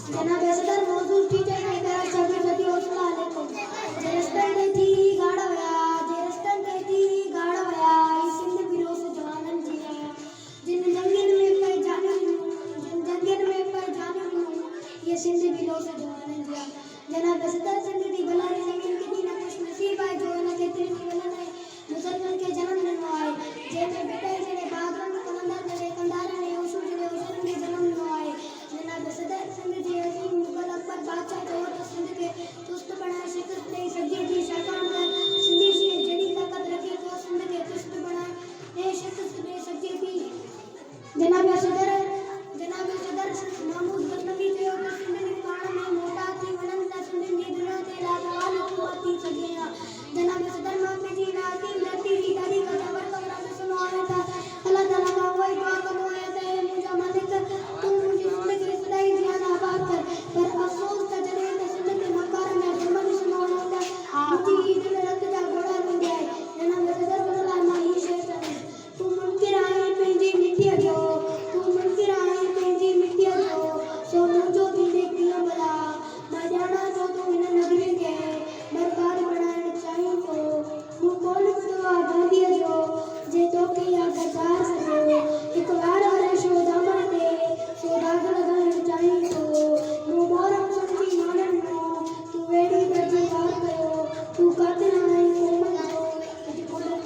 जनाब सदर मौजूद टीचर ने कहा सभी सभी हौसला लेको जेरस्टन ने थी गाड़ा होया जेरस्टन ने थी गाड़ा होया इस सिंध बिरोस जवानन जिया जिन जंगल में पे जाने जिन जंगल में पे जाने ये सिंध बिरोस जवानन जिया जनाब सदर सिंध दी भलाई जमीन की ना खुश नसीब है जो न के तेरी वलन है मुसलमान के जन्म न आए जे में बेटे जे बागरन कलंदर ने कंदारा ने उसूल ने उसूल में जन्म न आए जनाब सदर सिंध जी अजीम मुगल अकबर बादशाह जो तो सिंध के तुस्त बनाए शिकस्त नहीं सजी थी शैतान कर सिंधी से जड़ी ताकत रखे तो सिंध के तुस्त बनाए ने शिकस्त नहीं सजी थी जनाब सदर महमूद गजनवी जो तो सिंध के कान में मोटा थी वनन ता सिंध की दुनिया ते लाजवाब हुकूमत थी सजिया जनाब सदर मोहम्मद जी नाज़िम लती की तारीख का सबर कमरा में सुनो आया था अल्लाह ताला का वही दुआ करो है मुझे मालिक तू मुझे जिंदगी सदाई जियाना आबाद कर पर अफसोस का जरे ते सिंध के मकार में जुर्मन सुनो आया था मुझे ईद में रत जा घोड़ा मिल गया जनाब सदर बदला माही शेर तू मुनकिर आई पेंजी मिटिया जो तू मुनकिर आई पेंजी मिटिया जो सो मुझो भी देखियो भला मैं जाना तो तू इन नगरी के बर्बाद बनाने चाहिए तो मु कौन दुआ गांधी जो जे तो के या गजार सो एक बार और शोधा मरते सौदागर लगाने चाहिए तो मु मोरम समझी मानन नो तू वेड़ी करजी बात करो तू कातिल नहीं कोमल जो तुझे बोले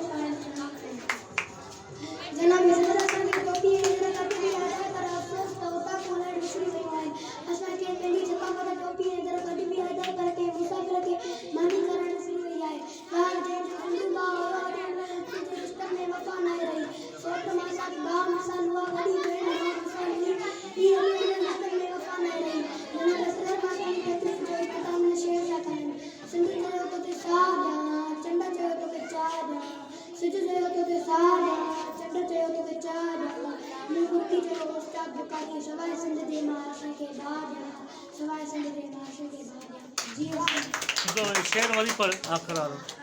जनाब सदर संग टोपी इधर काटे भी आया कर अफसोस तोता कोने बिछड़ी गई है असा के तेरी जका पर टोपी इधर काटे भी आया करके मुसाफिर के मानी करने शुरू हुई है यार जे जिंदा और सिस्टम में वफा नहीं रही सोट मासा बा मसा लुआ गड़ी पेड़ मसा ली ये सिस्टम में वफा नहीं रही जनाब सदर मासा की बेहतरीन जो इकताम ने शेर जाता है सिंधी जो तो ते सादा चंदा जो तो के चादा सिज जो तो ते सादा चंदा जो तो के चादा मुक्ति जो उस्ताद बुखारी सवाए सिंध दे माशे के बाद सवाए सिंध दे माशे के बाद जी तो शेर वाली पर आखिर आ रहा